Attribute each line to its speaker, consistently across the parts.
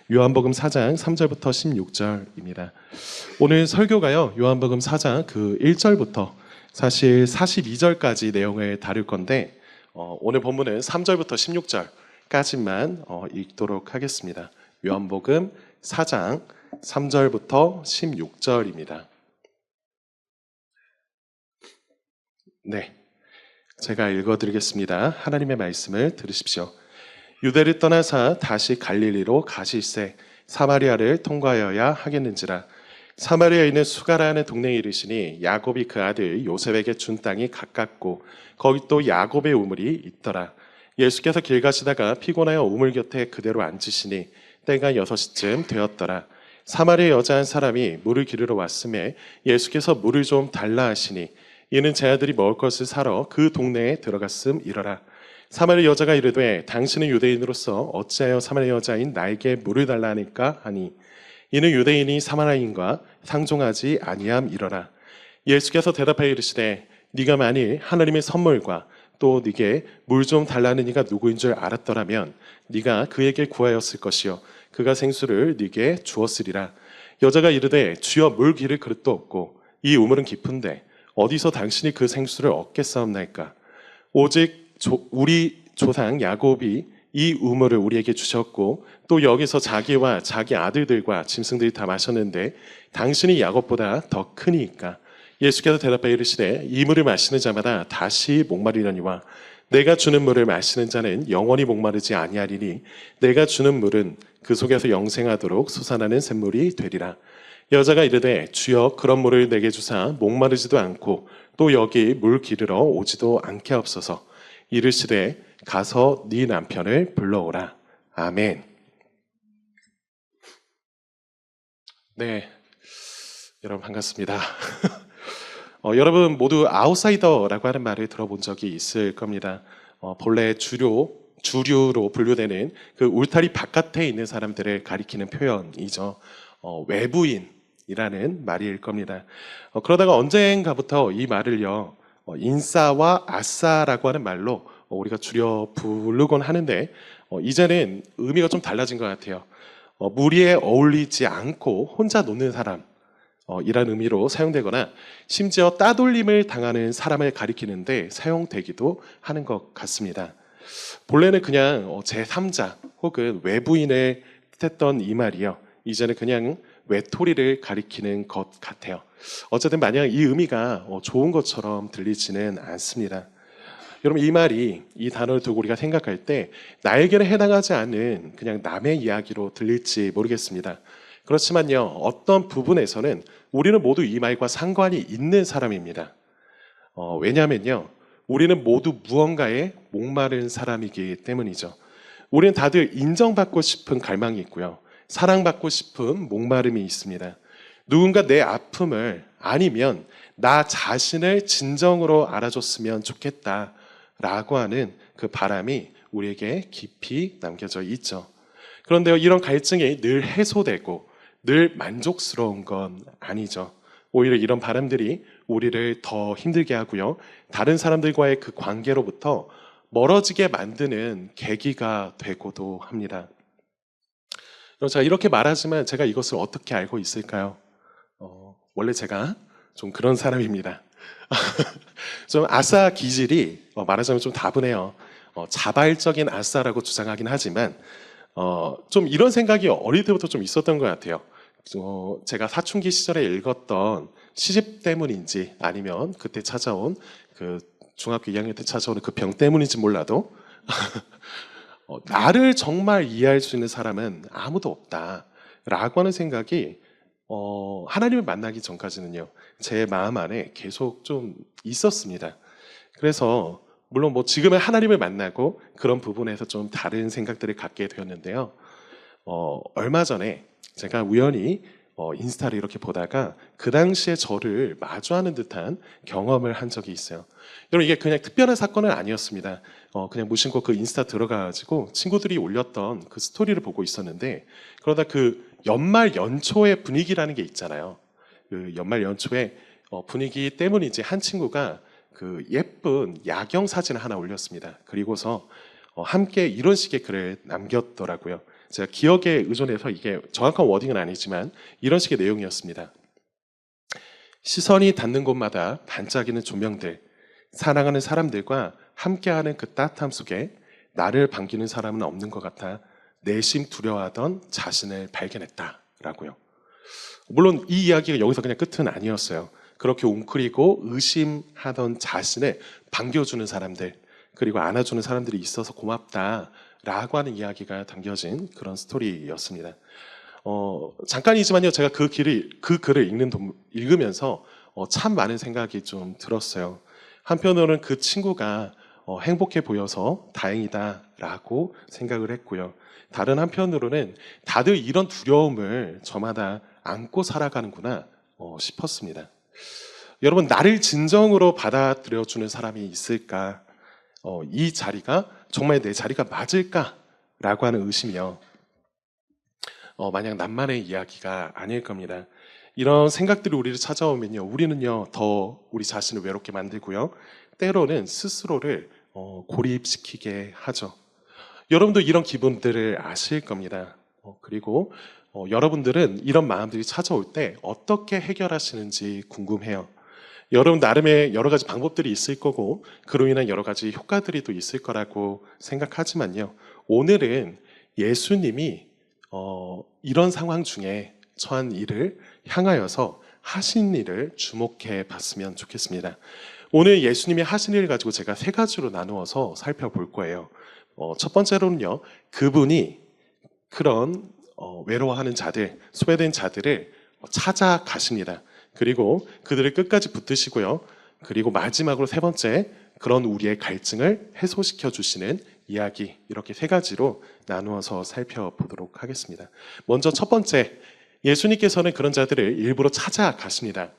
Speaker 1: 요한복음 4장 3절부터 16절입니다. 오늘 설교가요, 요한복음 4장 그 1절부터 사실 42절까지 내용을 다룰 건데, 오늘 본문은 3절부터 16절까지만 읽도록 하겠습니다. 요한복음 4장 3절부터 16절입니다. 네, 제가 읽어드리겠습니다. 하나님의 말씀을 들으십시오. 유대를 떠나사 다시 갈릴리로 가실새 사마리아를 통과하여야 하겠는지라. 사마리아에 있는 수가라는 동네에 이르시니 야곱이 그 아들 요셉에게 준 땅이 가깝고 거기 또 야곱의 우물이 있더라. 예수께서 길 가시다가 피곤하여 우물 곁에 그대로 앉으시니 때가 6시쯤 되었더라. 사마리아 여자 한 사람이 물을 기르러 왔음에 예수께서 물을 좀 달라 하시니 이는 제 아들이 먹을 것을 사러 그 동네에 들어갔음이러라. 사마리아 여자가 이르되 당신은 유대인으로서 어찌하여 사마리아 여자인 나에게 물을 달라 하니까 하니 이는 유대인이 사마리아인과 상종하지 아니함이러라. 예수께서 대답하여 이르시되 네가 만일 하나님의 선물과 또 네게 물 좀 달라는 이가 누구인 줄 알았더라면 네가 그에게 구하였을 것이요 그가 생수를 네게 주었으리라. 여자가 이르되 주여 물 기를 그릇도 없고 이 우물은 깊은데 어디서 당신이 그 생수를 얻겠사옵나이까. 오직 우리 조상 야곱이 이 우물을 우리에게 주셨고 또 여기서 자기와 자기 아들들과 짐승들이 다 마셨는데 당신이 야곱보다 더 크니까. 예수께서 대답하여 이르시되 이 물을 마시는 자마다 다시 목마르려니와 내가 주는 물을 마시는 자는 영원히 목마르지 아니하리니 내가 주는 물은 그 속에서 영생하도록 솟아나는 샘물이 되리라. 여자가 이르되 주여 그런 물을 내게 주사 목마르지도 않고 또 여기 물 기르러 오지도 않게 하옵소서. 이르시되 가서 네 남편을 불러오라. 아멘. 네, 여러분 반갑습니다. 여러분 모두 아웃사이더라고 하는 말을 들어본 적이 있을 겁니다. 본래 주류로 분류되는 그 울타리 바깥에 있는 사람들을 가리키는 표현이죠. 외부인이라는 말일 겁니다. 그러다가 언젠가부터 이 말을요, 인싸와 아싸라고 하는 말로 우리가 줄여 부르곤 하는데 이제는 의미가 좀 달라진 것 같아요. 무리에 어울리지 않고 혼자 노는 사람 이란 의미로 사용되거나 심지어 따돌림을 당하는 사람을 가리키는데 사용되기도 하는 것 같습니다. 본래는 그냥 제3자 혹은 외부인을 뜻했던 이 말이요, 이제는 그냥 외톨이를 가리키는 것 같아요. 어쨌든 마냥 이 의미가 좋은 것처럼 들리지는 않습니다. 여러분 이 말이, 이 단어를 두고 우리가 생각할 때 나에게는 해당하지 않는 그냥 남의 이야기로 들릴지 모르겠습니다. 그렇지만요, 어떤 부분에서는 우리는 모두 이 말과 상관이 있는 사람입니다. 왜냐하면요, 우리는 모두 무언가에 목마른 사람이기 때문이죠. 우리는 다들 인정받고 싶은 갈망이 있고요, 사랑받고 싶은 목마름이 있습니다. 누군가 내 아픔을 아니면 나 자신을 진정으로 알아줬으면 좋겠다라고 하는 그 바람이 우리에게 깊이 남겨져 있죠. 그런데요, 이런 갈증이 늘 해소되고 늘 만족스러운 건 아니죠. 오히려 이런 바람들이 우리를 더 힘들게 하고요, 다른 사람들과의 그 관계로부터 멀어지게 만드는 계기가 되고도 합니다. 제가 이렇게 말하지만 제가 이것을 어떻게 알고 있을까요? 원래 제가 좀 그런 사람입니다. 좀 아싸 기질이 말하자면 좀 다분해요. 자발적인 아싸라고 주장하긴 하지만 좀 이런 생각이 어릴 때부터 좀 있었던 것 같아요. 제가 사춘기 시절에 읽었던 시집 때문인지 아니면 그때 찾아온 그 중학교 2학년 때 찾아오는 그 병 때문인지 몰라도 나를 정말 이해할 수 있는 사람은 아무도 없다라고 하는 생각이 하나님을 만나기 전까지는요, 제 마음 안에 계속 좀 있었습니다. 그래서 물론 뭐 지금은 하나님을 만나고 그런 부분에서 좀 다른 생각들을 갖게 되었는데요, 얼마 전에 제가 우연히 인스타를 이렇게 보다가 그 당시에 저를 마주하는 듯한 경험을 한 적이 있어요. 여러분 이게 그냥 특별한 사건은 아니었습니다. 그냥 무심코 그 인스타 들어가가지고 친구들이 올렸던 그 스토리를 보고 있었는데, 그러다 그 연말 연초의 분위기라는 게 있잖아요. 그 연말 연초의 분위기 때문인지 한 친구가 그 예쁜 야경 사진을 하나 올렸습니다. 그리고서 함께 이런 식의 글을 남겼더라고요. 제가 기억에 의존해서 이게 정확한 워딩은 아니지만 이런 식의 내용이었습니다. 시선이 닿는 곳마다 반짝이는 조명들, 사랑하는 사람들과 함께하는 그 따뜻함 속에 나를 반기는 사람은 없는 것 같아 내심 두려워하던 자신을 발견했다라고요. 물론 이 이야기가 여기서 그냥 끝은 아니었어요. 그렇게 웅크리고 의심하던 자신을 반겨주는 사람들, 그리고 안아주는 사람들이 있어서 고맙다라고 하는 이야기가 담겨진 그런 스토리였습니다. 잠깐이지만요, 제가 그 글을 읽으면서 참 많은 생각이 좀 들었어요. 한편으로는 그 친구가 행복해 보여서 다행이다라고 생각을 했고요. 다른 한편으로는 다들 이런 두려움을 저마다 안고 살아가는구나 싶었습니다. 여러분, 나를 진정으로 받아들여주는 사람이 있을까? 이 자리가 정말 내 자리가 맞을까라고 하는 의심이요. 마냥 남만의 이야기가 아닐 겁니다. 이런 생각들이 우리를 찾아오면요, 우리는요 더 우리 자신을 외롭게 만들고요, 때로는 스스로를 고립시키게 하죠. 여러분도 이런 기분들을 아실 겁니다. 그리고 여러분들은 이런 마음들이 찾아올 때 어떻게 해결하시는지 궁금해요. 여러분 나름의 여러 가지 방법들이 있을 거고 그로 인한 여러 가지 효과들이 또 있을 거라고 생각하지만요, 오늘은 예수님이 이런 상황 중에 처한 일을 향하여서 하신 일을 주목해 봤으면 좋겠습니다. 오늘 예수님이 하신 일을 가지고 제가 세 가지로 나누어서 살펴볼 거예요. 첫 번째로는요, 그분이 그런 외로워하는 자들, 소외된 자들을 찾아가십니다. 그리고 그들을 끝까지 붙드시고요. 그리고 마지막으로 세 번째, 그런 우리의 갈증을 해소시켜 주시는 이야기, 이렇게 세 가지로 나누어서 살펴보도록 하겠습니다. 먼저 첫 번째, 예수님께서는 그런 자들을 일부러 찾아가십니다.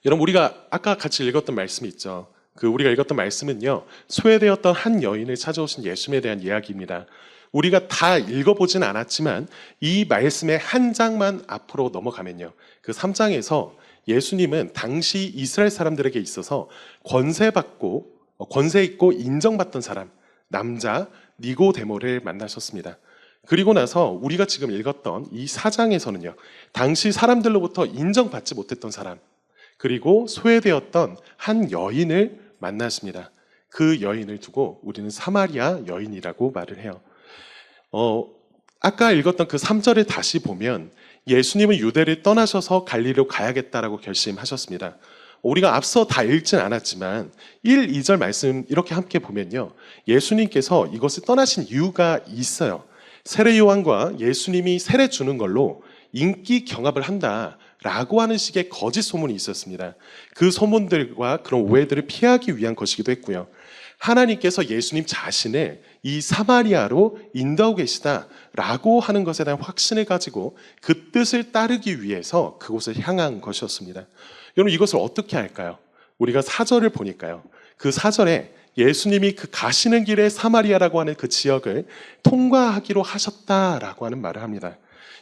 Speaker 1: 여러분, 우리가 아까 같이 읽었던 말씀이 있죠. 우리가 읽었던 말씀은요, 소외되었던 한 여인을 찾아오신 예수님에 대한 이야기입니다. 우리가 다 읽어보진 않았지만 이 말씀의 한 장만 앞으로 넘어가면요, 그 3장에서 예수님은 당시 이스라엘 사람들에게 있어서 권세 있고 인정받던 사람, 남자 니고데모를 만나셨습니다. 그리고 나서 우리가 지금 읽었던 이 4장에서는요, 당시 사람들로부터 인정받지 못했던 사람, 그리고 소외되었던 한 여인을 만나십니다. 그 여인을 두고 우리는 사마리아 여인이라고 말을 해요. 아까 읽었던 그 3절을 다시 보면 예수님은 유대를 떠나셔서 갈릴리로 가야겠다라고 결심하셨습니다. 우리가 앞서 다 읽진 않았지만 1, 2절 말씀 이렇게 함께 보면요, 예수님께서 이것을 떠나신 이유가 있어요. 세례 요한과 예수님이 세례 주는 걸로 인기 경합을 한다라고 하는 식의 거짓 소문이 있었습니다. 그 소문들과 그런 오해들을 피하기 위한 것이기도 했고요, 하나님께서 예수님 자신을 이 사마리아로 인도하고 계시다라고 하는 것에 대한 확신을 가지고 그 뜻을 따르기 위해서 그곳을 향한 것이었습니다. 여러분, 이것을 어떻게 할까요? 우리가 4절을 보니까요, 그 4절에 예수님이 그 가시는 길에 사마리아라고 하는 그 지역을 통과하기로 하셨다라고 하는 말을 합니다.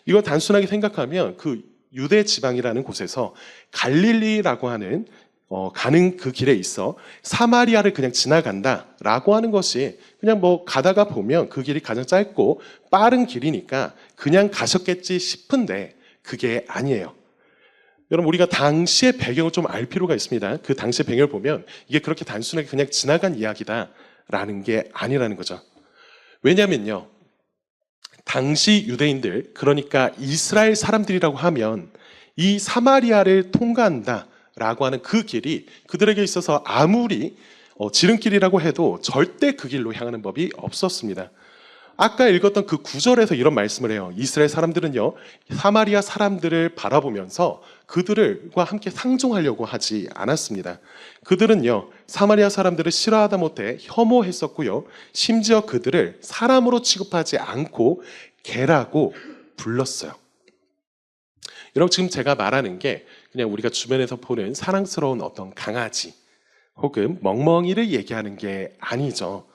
Speaker 1: 이걸 단순하게 생각하면 그 유대 지방이라는 곳에서 갈릴리라고 하는 가는 그 길에 있어 사마리아를 그냥 지나간다라고 하는 것이 그냥 가다가 보면 그 길이 가장 짧고 빠른 길이니까 그냥 가셨겠지 싶은데 그게 아니에요. 여러분, 우리가 당시의 배경을 좀 알 필요가 있습니다. 그 당시의 배경을 보면 이게 그렇게 단순하게 그냥 지나간 이야기다라는 게 아니라는 거죠. 왜냐면요, 당시 유대인들, 그러니까 이스라엘 사람들이라고 하면 이 사마리아를 통과한다 라고 하는 그 길이 그들에게 있어서 아무리 지름길이라고 해도 절대 그 길로 향하는 법이 없었습니다. 아까 읽었던 그 9절에서 이런 말씀을 해요. 이스라엘 사람들은요, 사마리아 사람들을 바라보면서 그들과 함께 상종하려고 하지 않았습니다. 그들은요, 사마리아 사람들을 싫어하다 못해 혐오했었고요, 심지어 그들을 사람으로 취급하지 않고 개라고 불렀어요. 여러분, 지금 제가 말하는 게 그냥 우리가 주변에서 보는 사랑스러운 어떤 강아지 혹은 멍멍이를 얘기하는 게 아니죠.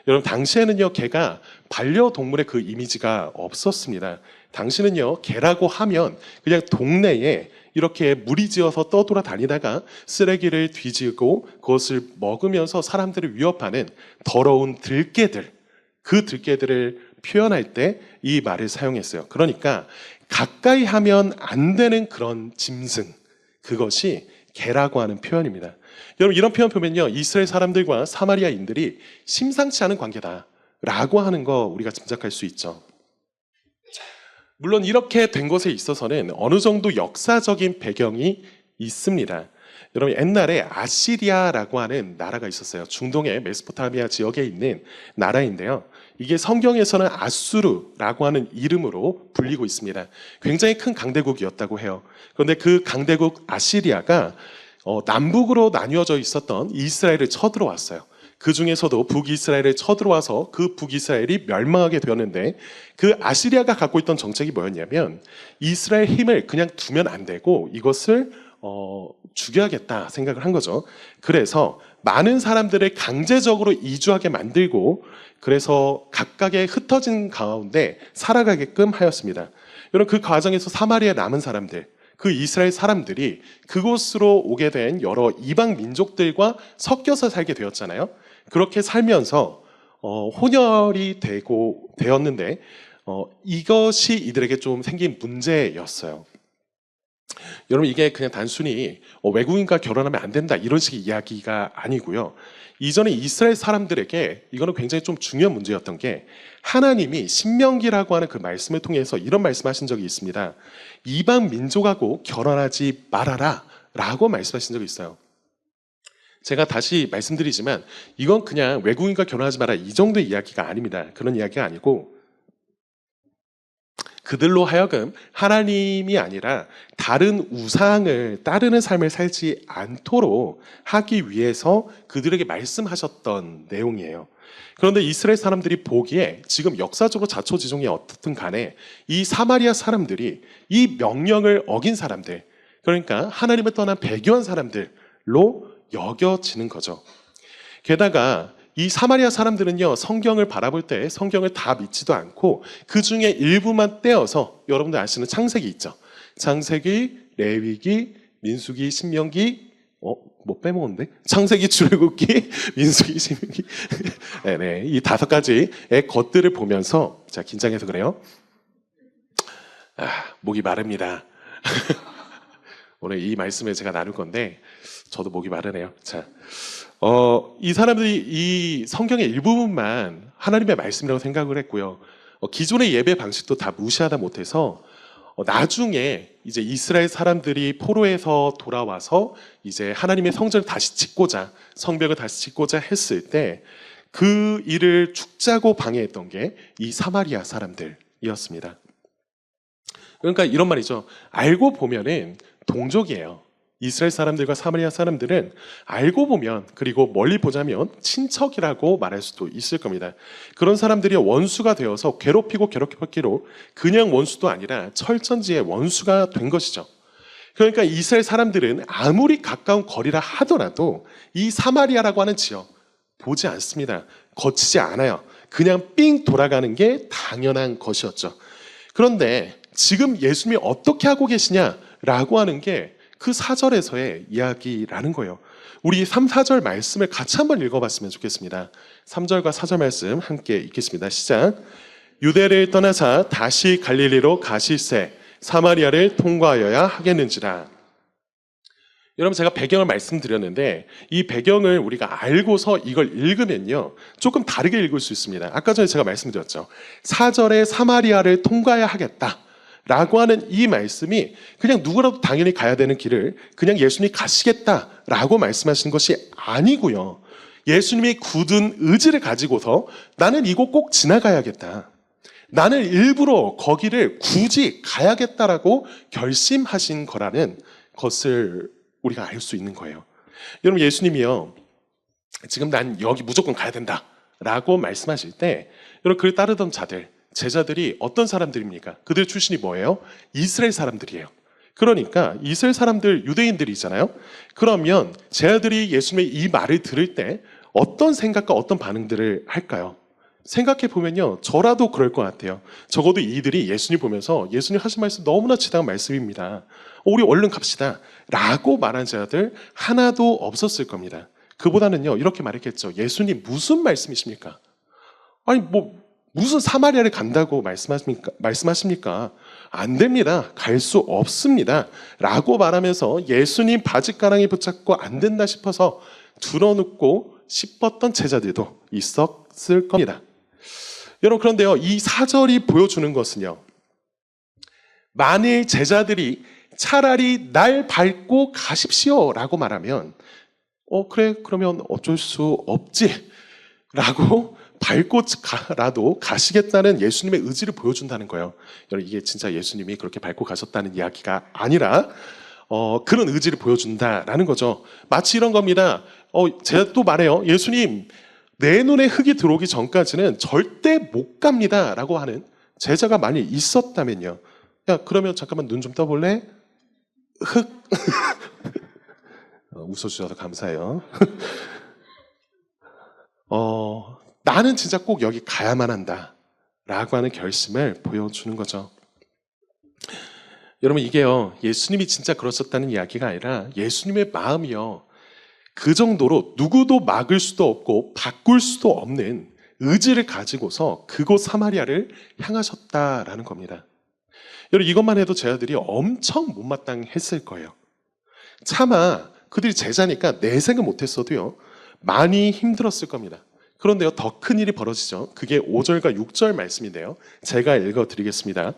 Speaker 1: 여러분, 당시에는요, 개가 반려동물의 그 이미지가 없었습니다. 당시는요, 개라고 하면 그냥 동네에 이렇게 무리지어서 떠돌아 다니다가 쓰레기를 뒤지고 그것을 먹으면서 사람들을 위협하는 더러운 들개들, 그 들개들을 표현할 때 이 말을 사용했어요. 그러니까 가까이 하면 안 되는 그런 짐승, 그것이 개라고 하는 표현입니다. 여러분, 이런 표현 보면요, 이스라엘 사람들과 사마리아인들이 심상치 않은 관계다라고 하는 거 우리가 짐작할 수 있죠. 물론 이렇게 된 것에 있어서는 어느 정도 역사적인 배경이 있습니다. 여러분, 옛날에 아시리아라고 하는 나라가 있었어요. 중동의 메소포타미아 지역에 있는 나라인데요. 이게 성경에서는 아수르라고 하는 이름으로 불리고 있습니다. 굉장히 큰 강대국이었다고 해요. 그런데 그 강대국 아시리아가 남북으로 나뉘어져 있었던 이스라엘을 쳐들어왔어요. 그 중에서도 북이스라엘을 쳐들어와서 그 북이스라엘이 멸망하게 되었는데, 그 아시리아가 갖고 있던 정책이 뭐였냐면 이스라엘 힘을 그냥 두면 안 되고 이것을 죽여야겠다 생각을 한 거죠. 그래서 많은 사람들을 강제적으로 이주하게 만들고, 그래서 각각의 흩어진 가운데 살아가게끔 하였습니다. 여러분, 그 과정에서 사마리아에 남은 사람들, 그 이스라엘 사람들이 그곳으로 오게 된 여러 이방 민족들과 섞여서 살게 되었잖아요. 그렇게 살면서 혼혈이 되었는데 이것이 이들에게 좀 생긴 문제였어요. 여러분, 이게 그냥 단순히 외국인과 결혼하면 안 된다 이런 식의 이야기가 아니고요. 이전에 이스라엘 사람들에게 이거는 굉장히 좀 중요한 문제였던 게, 하나님이 신명기라고 하는 그 말씀을 통해서 이런 말씀하신 적이 있습니다. 이방 민족하고 결혼하지 말아라 라고 말씀하신 적이 있어요. 제가 다시 말씀드리지만 이건 그냥 외국인과 결혼하지 마라 이 정도의 이야기가 아닙니다. 그런 이야기가 아니고, 그들로 하여금 하나님이 아니라 다른 우상을 따르는 삶을 살지 않도록 하기 위해서 그들에게 말씀하셨던 내용이에요. 그런데 이스라엘 사람들이 보기에 지금 역사적으로 자초지종이 어떻든 간에 이 사마리아 사람들이 이 명령을 어긴 사람들, 그러니까 하나님을 떠난 배교한 사람들로 여겨지는 거죠. 게다가 이 사마리아 사람들은요, 성경을 바라볼 때 성경을 다 믿지도 않고 그 중에 일부만 떼어서, 여러분들 아시는 창세기 있죠? 창세기, 레위기, 민수기, 신명기, 뭐 빼먹었는데? 창세기, 출애굽기, 민수기, 신명기. 네네, 이 5가지의 것들을 보면서, 자, 긴장해서 그래요. 목이 마릅니다. 오늘 이 말씀을 제가 나눌 건데 저도 목이 마르네요. 자, 이 사람들이 이 성경의 일부분만 하나님의 말씀이라고 생각을 했고요. 기존의 예배 방식도 다 무시하다 못해서 나중에 이제 이스라엘 사람들이 포로에서 돌아와서 이제 하나님의 성전을 다시 짓고자, 성벽을 다시 짓고자 했을 때 그 일을 죽자고 방해했던 게 이 사마리아 사람들이었습니다. 그러니까 이런 말이죠. 알고 보면은 동족이에요. 이스라엘 사람들과 사마리아 사람들은 알고 보면, 그리고 멀리 보자면 친척이라고 말할 수도 있을 겁니다. 그런 사람들이 원수가 되어서 괴롭히기로 그냥 원수도 아니라 철천지의 원수가 된 것이죠. 그러니까 이스라엘 사람들은 아무리 가까운 거리라 하더라도 이 사마리아라고 하는 지역 보지 않습니다. 거치지 않아요. 그냥 삥 돌아가는 게 당연한 것이었죠. 그런데 지금 예수님이 어떻게 하고 계시냐라고 하는 게 그 4절에서의 이야기라는 거예요. 우리 3, 4절 말씀을 같이 한번 읽어봤으면 좋겠습니다. 3절과 4절 말씀 함께 읽겠습니다. 시작. 유대를 떠나사 다시 갈릴리로 가실새 사마리아를 통과하여야 하겠는지라. 여러분, 제가 배경을 말씀드렸는데 이 배경을 우리가 알고서 이걸 읽으면요, 조금 다르게 읽을 수 있습니다. 아까 전에 제가 말씀드렸죠. 4절에 사마리아를 통과해야 하겠다 라고 하는 이 말씀이 그냥 누구라도 당연히 가야 되는 길을 그냥 예수님이 가시겠다라고 말씀하시는 것이 아니고요. 예수님이 굳은 의지를 가지고서 나는 이곳 꼭 지나가야겠다, 나는 일부러 거기를 굳이 가야겠다라고 결심하신 거라는 것을 우리가 알 수 있는 거예요. 여러분, 예수님이요, 지금 난 여기 무조건 가야 된다 라고 말씀하실 때, 여러분, 그를 따르던 자들, 제자들이 어떤 사람들입니까? 그들 출신이 뭐예요? 이스라엘 사람들이에요. 그러니까 이스라엘 사람들, 유대인들이잖아요. 그러면 제자들이 예수님의 이 말을 들을 때 어떤 생각과 어떤 반응들을 할까요? 생각해 보면요, 저라도 그럴 것 같아요. 적어도 이들이 예수님 보면서 예수님 하신 말씀 너무나 지당한 말씀입니다, 우리 얼른 갑시다 라고 말한 자들 하나도 없었을 겁니다. 그보다는요, 이렇게 말했겠죠. 예수님 무슨 말씀이십니까? 아니, 뭐 무슨 사마리아를 간다고 말씀하십니까? 안 됩니다. 갈 수 없습니다. 라고 말하면서 예수님 바짓가랑이 붙잡고 안 된다 싶어서 들어눕고 싶었던 제자들도 있었을 겁니다. 여러분, 그런데요, 이 사절이 보여주는 것은요, 만일 제자들이 차라리 날 밟고 가십시오 라고 말하면 그래, 그러면 어쩔 수 없지 라고 밟고 라도 가시겠다는 예수님의 의지를 보여준다는 거예요. 여러분, 이게 진짜 예수님이 그렇게 밟고 가셨다는 이야기가 아니라 그런 의지를 보여준다라는 거죠. 마치 이런 겁니다. 제가 또 말해요. 예수님, 내 눈에 흙이 들어오기 전까지는 절대 못 갑니다 라고 하는 제자가 만약 있었다면요, 야, 그러면 잠깐만 눈 좀 떠볼래? 흙. 웃어주셔서 감사해요. 나는 진짜 꼭 여기 가야만 한다 라고 하는 결심을 보여주는 거죠. 여러분, 이게요, 예수님이 진짜 그러셨다는 이야기가 아니라 예수님의 마음이요, 그 정도로 누구도 막을 수도 없고 바꿀 수도 없는 의지를 가지고서 그곳 사마리아를 향하셨다라는 겁니다. 여러분, 이것만 해도 제자들이 엄청 못마땅했을 거예요. 차마 그들이 제자니까 내색은 못했어도요, 많이 힘들었을 겁니다. 그런데요, 더 큰 일이 벌어지죠. 그게 5절과 6절 말씀인데요, 제가 읽어드리겠습니다.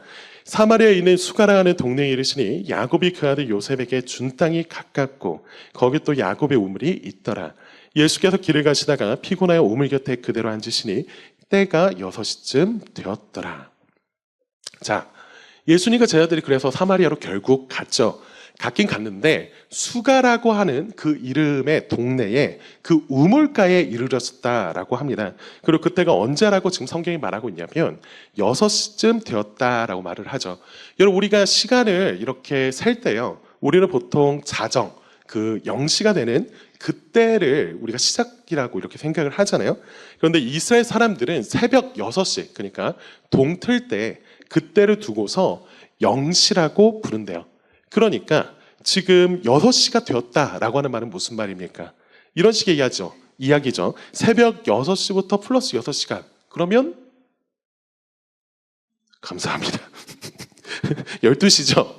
Speaker 1: 사마리아에 있는 수가라 하는 동네에 이르시니 야곱이 그 아들 요셉에게 준 땅이 가깝고 거기 또 야곱의 우물이 있더라. 예수께서 길을 가시다가 피곤하여 우물 곁에 그대로 앉으시니 때가 6시쯤 되었더라. 자, 예수님과 제자들이 그래서 사마리아로 결국 갔죠. 갔긴 갔는데 수가라고 하는 그 이름의 동네에 그 우물가에 이르렀다라고 합니다. 그리고 그때가 언제라고 지금 성경이 말하고 있냐면 6시쯤 되었다라고 말을 하죠. 여러분, 우리가 시간을 이렇게 셀 때요, 우리는 보통 자정, 그 0시가 되는 그때를 우리가 시작이라고 이렇게 생각을 하잖아요. 그런데 이스라엘 사람들은 새벽 6시, 그러니까 동틀 때 그때를 두고서 0시라고 부른대요. 그러니까 지금 6시가 되었다라고 하는 말은 무슨 말입니까? 이런 식의 이야기죠. 새벽 6시부터 플러스 6시간. 그러면 감사합니다. 12시죠.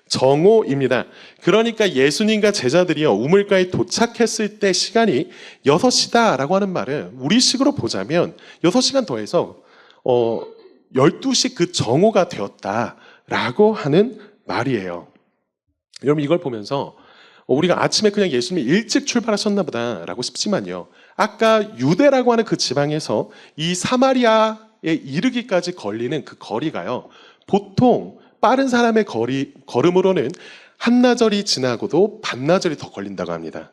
Speaker 1: 정오입니다. 그러니까 예수님과 제자들이요, 우물가에 도착했을 때 시간이 6시다라고 하는 말은 우리식으로 보자면 6시간 더해서 12시 그 정오가 되었다라고 하는 말이에요. 여러분, 이걸 보면서 우리가 아침에 그냥 예수님이 일찍 출발하셨나 보다라고 싶지만요, 아까 유대라고 하는 그 지방에서 이 사마리아에 이르기까지 걸리는 그 거리가요, 보통 빠른 사람의 걸음으로는 한나절이 지나고도 반나절이 더 걸린다고 합니다.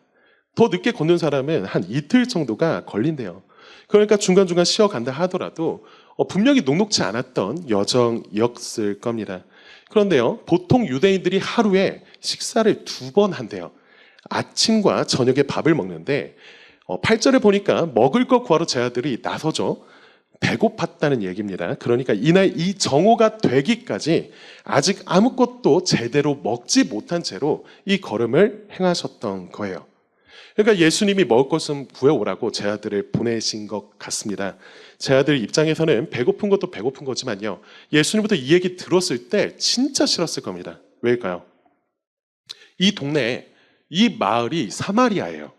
Speaker 1: 더 늦게 걷는 사람은 한 이틀 정도가 걸린대요. 그러니까 중간중간 쉬어간다 하더라도 분명히 녹록지 않았던 여정이었을 겁니다. 그런데요, 보통 유대인들이 하루에 식사를 2번 한대요. 아침과 저녁에 밥을 먹는데 8절에 보니까 먹을 것 구하러 제자들이 나서죠. 배고팠다는 얘기입니다. 그러니까 이날 이 정오가 되기까지 아직 아무것도 제대로 먹지 못한 채로 이 걸음을 행하셨던 거예요. 그러니까 예수님이 먹을 것은 구해오라고 제자들을 보내신 것 같습니다. 제자들 입장에서는 배고픈 것도 배고픈 거지만요, 예수님부터 이 얘기 들었을 때 진짜 싫었을 겁니다. 왜일까요? 이 동네에, 이 마을이 사마리아예요.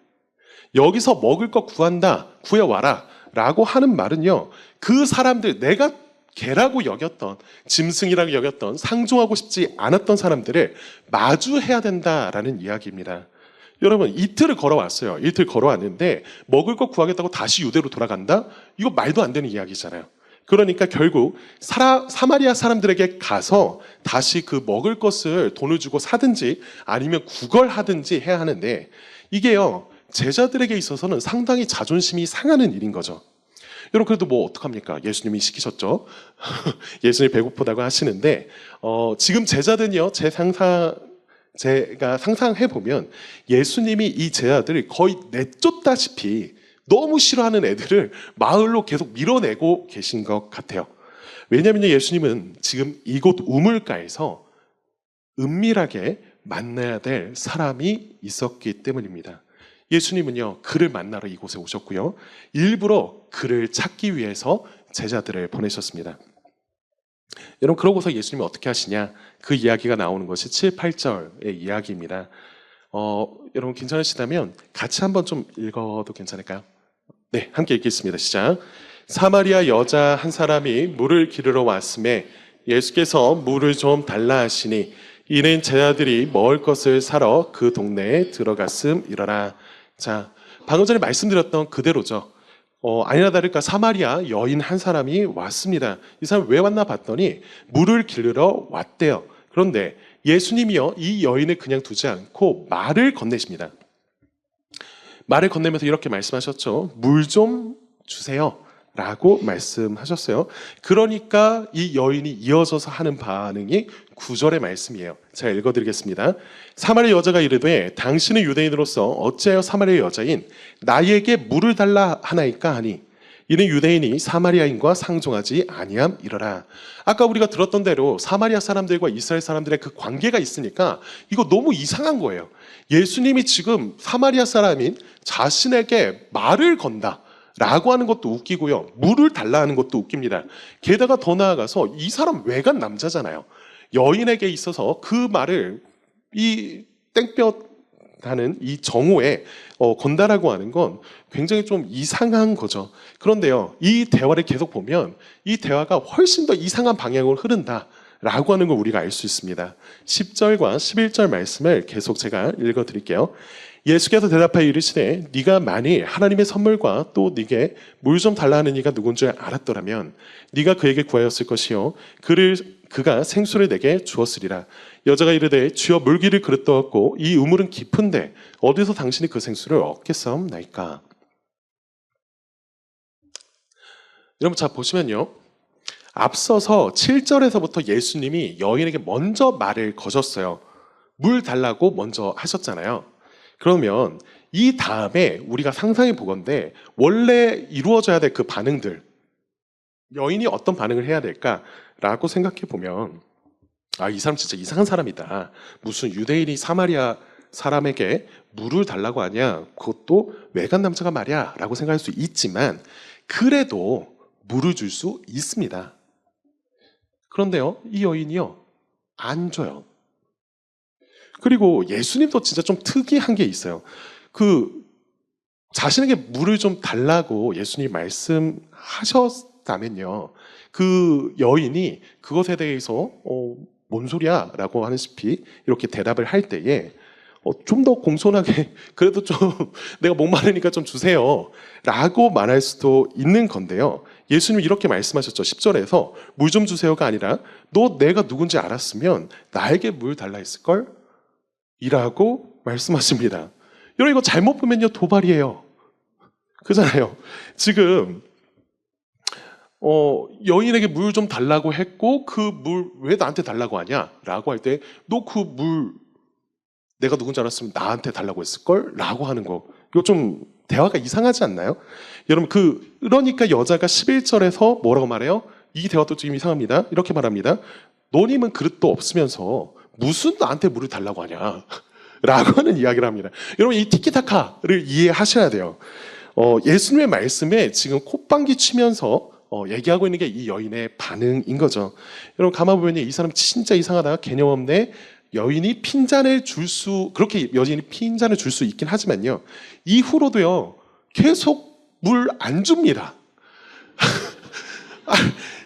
Speaker 1: 여기서 먹을 것 구한다, 구해와라 라고 하는 말은요, 그 사람들, 내가 개라고 여겼던, 짐승이라고 여겼던, 상종하고 싶지 않았던 사람들을 마주해야 된다라는 이야기입니다. 여러분, 이틀을 걸어왔어요. 이틀 걸어왔는데 먹을 것 구하겠다고 다시 유대로 돌아간다? 이거 말도 안 되는 이야기잖아요. 그러니까 결국 사마리아 사람들에게 가서 다시 그 먹을 것을 돈을 주고 사든지 아니면 구걸하든지 해야 하는데, 이게요, 제자들에게 있어서는 상당히 자존심이 상하는 일인 거죠. 여러분, 그래도 뭐 어떡합니까? 예수님이 시키셨죠. 예수님이 배고프다고 하시는데 지금 제자들은요, 제가 상상해보면 예수님이 이 제자들을 거의 내쫓다시피 너무 싫어하는 애들을 마을로 계속 밀어내고 계신 것 같아요. 왜냐하면 예수님은 지금 이곳 우물가에서 은밀하게 만나야 될 사람이 있었기 때문입니다. 예수님은요, 그를 만나러 이곳에 오셨고요, 일부러 그를 찾기 위해서 제자들을 보내셨습니다. 여러분, 그러고서 예수님이 어떻게 하시냐? 그 이야기가 나오는 것이 7, 8절의 이야기입니다. 여러분 괜찮으시다면 같이 한번 좀 읽어도 괜찮을까요? 네, 함께 읽겠습니다. 시작. 사마리아 여자 한 사람이 물을 기르러 왔음에 예수께서 물을 좀 달라 하시니 이는 제자들이 먹을 것을 사러 그 동네에 들어갔음이러라. 자, 방금 전에 말씀드렸던 그대로죠. 아니나 다를까 사마리아 여인 한 사람이 왔습니다. 이 사람 왜 왔나 봤더니 물을 기르러 왔대요. 그런데 예수님이요, 이 여인을 그냥 두지 않고 말을 건네십니다. 말을 건네면서 이렇게 말씀하셨죠. 물 좀 주세요 라고 말씀하셨어요. 그러니까 이 여인이 이어져서 하는 반응이 9절의 말씀이에요. 제가 읽어드리겠습니다. 사마리아 여자가 이르되 당신은 유대인으로서 어찌하여 사마리아 여자인 나에게 물을 달라 하나이까 하니 이는 유대인이 사마리아인과 상종하지 아니함이러라. 아까 우리가 들었던 대로 사마리아 사람들과 이스라엘 사람들의 그 관계가 있으니까 이거 너무 이상한 거예요. 예수님이 지금 사마리아 사람인 자신에게 말을 건다 라고 하는 것도 웃기고요, 물을 달라 하는 것도 웃깁니다. 게다가 더 나아가서 이 사람 외간 남자잖아요. 여인에게 있어서 그 말을 이 땡볕하는 이 정오에 건다라고 하는 건 굉장히 좀 이상한 거죠. 그런데요, 이 대화를 계속 보면 이 대화가 훨씬 더 이상한 방향으로 흐른다라고 하는 걸 우리가 알 수 있습니다. 10절과 11절 말씀을 계속 제가 읽어드릴게요. 예수께서 대답하여 이르시되 네가 만일 하나님의 선물과 또 네게 물 좀 달라 하는 이가 누군 줄 알았더라면 네가 그에게 구하였을 것이요 그가 생수를 내게 주었으리라. 여자가 이르되 주여 물기를 그릇 떠왔고 이 우물은 깊은데 어디서 당신이 그 생수를 얻겠사옵나이까. 여러분 자 보시면요, 앞서서 7절에서부터 예수님이 여인에게 먼저 말을 거셨어요. 물 달라고 먼저 하셨잖아요. 그러면 이 다음에 우리가 상상해 보건대 원래 이루어져야 될 그 반응들, 여인이 어떤 반응을 해야 될까라고 생각해 보면 이 사람 진짜 이상한 사람이다. 무슨 유대인이 사마리아 사람에게 물을 달라고 하냐? 그것도 외간 남자가 말이야 라고 생각할 수 있지만 그래도 물을 줄 수 있습니다. 그런데요, 이 여인이요, 안 줘요. 그리고 예수님도 진짜 좀 특이한 게 있어요. 자신에게 물을 좀 달라고 예수님이 말씀하셨다면요, 그 여인이 그것에 대해서 뭔 소리야? 라고 하는시피 이렇게 대답을 할 때에 좀 더 공손하게 그래도 좀 내가 목마르니까 좀 주세요 라고 말할 수도 있는 건데요, 예수님이 이렇게 말씀하셨죠. 10절에서 물 좀 주세요가 아니라 너 내가 누군지 알았으면 나에게 물 달라 했을걸? 이라고 말씀하십니다. 여러분 이거 잘못 보면요 도발이에요. 그잖아요. 지금 여인에게 물 좀 달라고 했고 그 물 왜 나한테 달라고 하냐? 라고 할 때 너 그 물 내가 누군지 알았으면 나한테 달라고 했을걸? 라고 하는 거, 이거 좀 대화가 이상하지 않나요? 여러분 그러니까 여자가 11절에서 뭐라고 말해요? 이 대화도 지금 이상합니다. 이렇게 말합니다. 너님은 그릇도 없으면서 무슨 나한테 물을 달라고 하냐? 라고 하는 이야기를 합니다. 여러분 이 티키타카를 이해하셔야 돼요. 예수님의 말씀에 지금 콧방귀 치면서 얘기하고 있는 게 이 여인의 반응인 거죠. 여러분 가만 보면 이 사람 진짜 이상하다, 개념 없네. 여인이 핀잔을 그렇게 여인이 핀잔을 줄 수 있긴 하지만요, 이후로도요 계속 물 안 줍니다.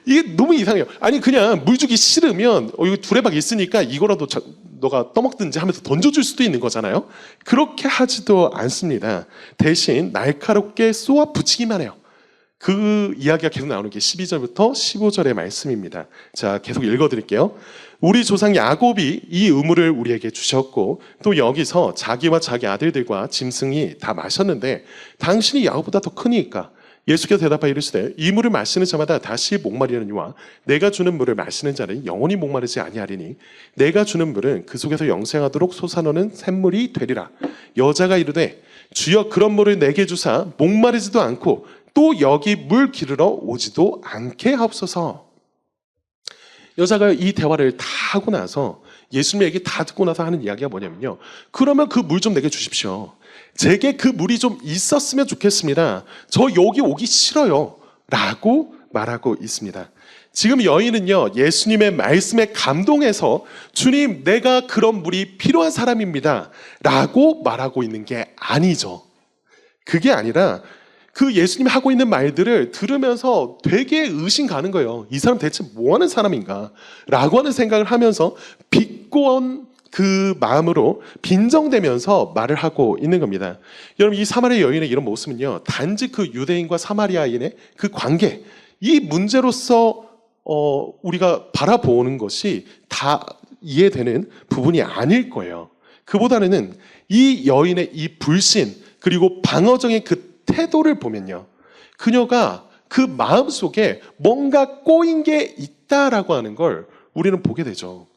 Speaker 1: 이게 너무 이상해요. 아니 그냥 물 주기 싫으면 여기 두레박 있으니까 이거라도 너가 떠먹든지 하면서 던져줄 수도 있는 거잖아요. 그렇게 하지도 않습니다. 대신 날카롭게 쏘아 붙이기만 해요. 그 이야기가 계속 나오는 게 12절부터 15절의 말씀입니다. 자, 계속 읽어드릴게요. 우리 조상 야곱이 이 우물을 우리에게 주셨고 또 여기서 자기와 자기 아들들과 짐승이 다 마셨는데 당신이 야곱보다 더 크니까. 예수께서 대답하여 이르시되 이 물을 마시는 자마다 다시 목마르려니와 내가 주는 물을 마시는 자는 영원히 목마르지 아니하리니 내가 주는 물은 그 속에서 영생하도록 솟아나는 샘물이 되리라. 여자가 이르되 주여 그런 물을 내게 주사 목마르지도 않고 또 여기 물 기르러 오지도 않게 하옵소서. 여자가 이 대화를 다 하고 나서 예수님의 얘기 다 듣고 나서 하는 이야기가 뭐냐면요, 그러면 그 물 좀 내게 주십시오. 제게 그 물이 좀 있었으면 좋겠습니다. 저 여기 오기 싫어요 라고 말하고 있습니다. 지금 여인은요, 예수님의 말씀에 감동해서 주님, 내가 그런 물이 필요한 사람입니다 라고 말하고 있는 게 아니죠. 그게 아니라 그 예수님이 하고 있는 말들을 들으면서 되게 의심 가는 거예요. 이 사람 대체 뭐 하는 사람인가? 라고 하는 생각을 하면서 비꼬은 그 마음으로 빈정대면서 말을 하고 있는 겁니다. 여러분, 이 사마리아 여인의 이런 모습은요, 단지 그 유대인과 사마리아인의 그 관계, 이 문제로서 우리가 바라보는 것이 다 이해되는 부분이 아닐 거예요. 그보다는 이 여인의 이 불신 그리고 방어적인 그 태도를 보면요, 그녀가 그 마음속에 뭔가 꼬인 게 있다라고 하는 걸 우리는 보게 되죠.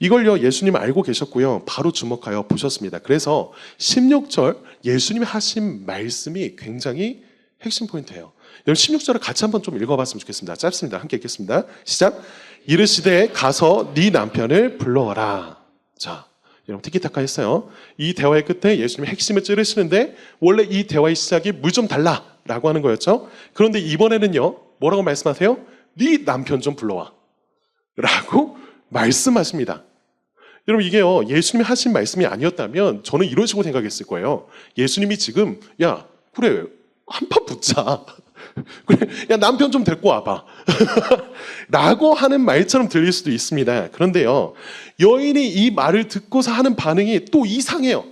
Speaker 1: 이걸요, 예수님 알고 계셨고요, 바로 주목하여 보셨습니다. 그래서 16절 예수님이 하신 말씀이 굉장히 핵심 포인트예요. 여러분, 16절을 같이 한번 좀 읽어봤으면 좋겠습니다. 짧습니다. 함께 읽겠습니다. 시작. 이르시되 가서 네 남편을 불러와라. 자, 여러분, 티키타카 했어요. 이 대화의 끝에 예수님이 핵심을 찌르시는데, 원래 이 대화의 시작이 물 좀 달라 라고 하는 거였죠. 그런데 이번에는요, 뭐라고 말씀하세요? 네 남편 좀 불러와 라고 말씀하십니다. 여러분, 이게요, 예수님이 하신 말씀이 아니었다면 저는 이런 식으로 생각했을 거예요. 예수님이 지금, 야, 그래, 한판 붙자. 그래, 야, 남편 좀 데리고 와봐. 라고 하는 말처럼 들릴 수도 있습니다. 그런데요, 여인이 이 말을 듣고서 하는 반응이 또 이상해요.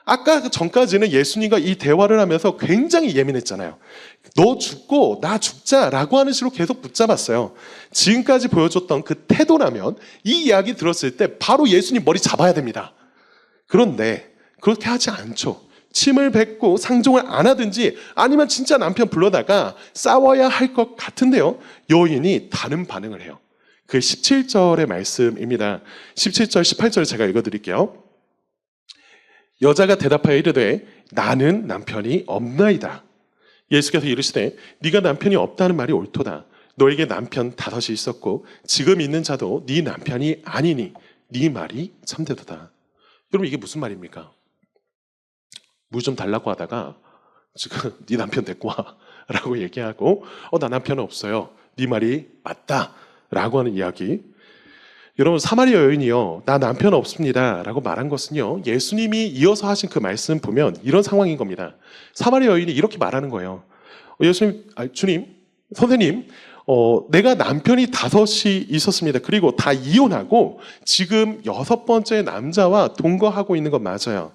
Speaker 1: 아까 전까지는 예수님과 이 대화를 하면서 굉장히 예민했잖아요. 너 죽고 나 죽자라고 하는 식으로 계속 붙잡았어요. 지금까지 보여줬던 그 태도라면 이 이야기 들었을 때 바로 예수님 머리 잡아야 됩니다. 그런데 그렇게 하지 않죠. 침을 뱉고 상종을 안 하든지 아니면 진짜 남편 불러다가 싸워야 할 것 같은데요, 여인이 다른 반응을 해요. 그게 17절의 말씀입니다. 17절, 18절 제가 읽어드릴게요. 여자가 대답하여 이르되 나는 남편이 없나이다. 예수께서 이르시되 네가 남편이 없다는 말이 옳도다. 너에게 남편 5이 있었고 지금 있는 자도 네 남편이 아니니 네 말이 참되도다. 여러분, 이게 무슨 말입니까? 물 좀 달라고 하다가 지금 네 남편 데리고 와 라고 얘기하고, 나 남편 없어요, 네 말이 맞다 라고 하는 이야기. 여러분, 사마리아 여인이요, 나 남편 없습니다 라고 말한 것은요, 예수님이 이어서 하신 그 말씀 보면 이런 상황인 겁니다. 사마리아 여인이 이렇게 말하는 거예요. 주님, 선생님, 내가 남편이 5이 있었습니다. 그리고 다 이혼하고 지금 6번째 남자와 동거하고 있는 건 맞아요.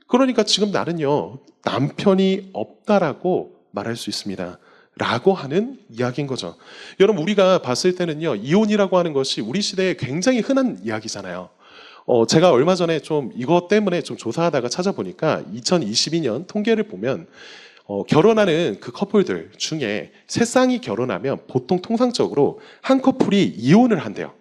Speaker 1: 그러니까 지금 나는요, 남편이 없다라고 말할 수 있습니다 라고 하는 이야기인 거죠. 여러분, 우리가 봤을 때는요, 이혼이라고 하는 것이 우리 시대에 굉장히 흔한 이야기잖아요. 제가 얼마 전에 좀 이것 때문에 좀 조사하다가 찾아보니까 2022년 통계를 보면 결혼하는 그 커플들 중에 3쌍이 결혼하면 보통 통상적으로 한 커플이 이혼을 한대요.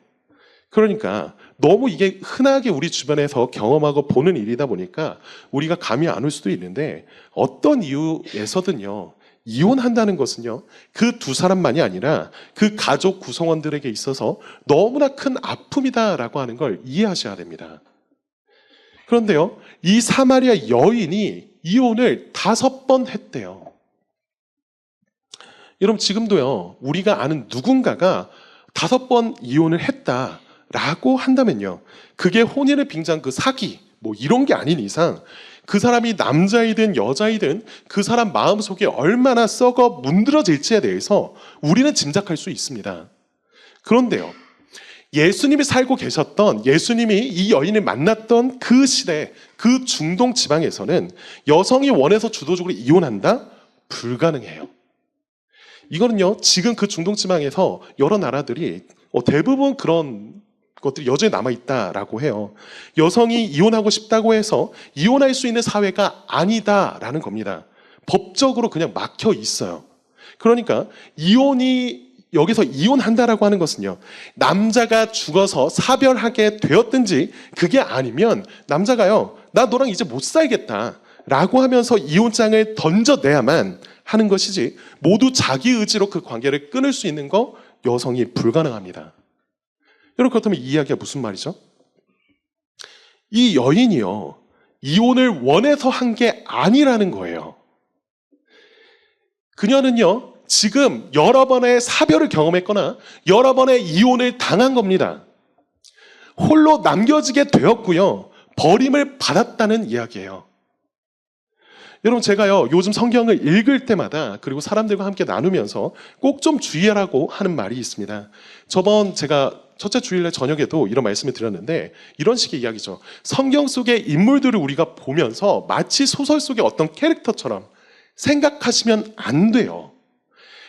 Speaker 1: 그러니까 너무 이게 흔하게 우리 주변에서 경험하고 보는 일이다 보니까 우리가 감이 안 올 수도 있는데, 어떤 이유에서든요, 이혼한다는 것은요, 그 2사람만이 아니라 그 가족 구성원들에게 있어서 너무나 큰 아픔이다라고 하는 걸 이해하셔야 됩니다. 그런데요, 이 사마리아 여인이 이혼을 5번 했대요. 여러분, 지금도요, 우리가 아는 누군가가 5번 이혼을 했다라고 한다면요, 그게 혼인을 빙자한 그 사기, 뭐 이런 게 아닌 이상 그 사람이 남자이든 여자이든 그 사람 마음속에 얼마나 썩어 문드러질지에 대해서 우리는 짐작할 수 있습니다. 그런데요, 예수님이 살고 계셨던, 예수님이 이 여인을 만났던 그 시대, 그 중동 지방에서는 여성이 원해서 주도적으로 이혼한다? 불가능해요. 이거는요, 지금 그 중동 지방에서 여러 나라들이 대부분 그런 것들이 여전히 남아있다라고 해요. 여성이 이혼하고 싶다고 해서 이혼할 수 있는 사회가 아니다라는 겁니다. 법적으로 그냥 막혀 있어요. 그러니까 여기서 이혼한다라고 하는 것은요, 남자가 죽어서 사별하게 되었든지, 그게 아니면 남자가요, 나 너랑 이제 못 살겠다 라고 하면서 이혼장을 던져내야만 하는 것이지, 모두 자기 의지로 그 관계를 끊을 수 있는 거 여성이 불가능합니다. 여러분, 그렇다면 이 이야기가 무슨 말이죠? 이 여인이요, 이혼을 원해서 한 게 아니라는 거예요. 그녀는요, 지금 여러 번의 사별을 경험했거나 여러 번의 이혼을 당한 겁니다. 홀로 남겨지게 되었고요. 버림을 받았다는 이야기예요. 여러분, 제가요, 요즘 성경을 읽을 때마다, 그리고 사람들과 함께 나누면서 꼭 좀 주의하라고 하는 말이 있습니다. 저번 제가 첫째 주일날 저녁에도 이런 말씀을 드렸는데, 이런 식의 이야기죠. 성경 속의 인물들을 우리가 보면서 마치 소설 속의 어떤 캐릭터처럼 생각하시면 안 돼요.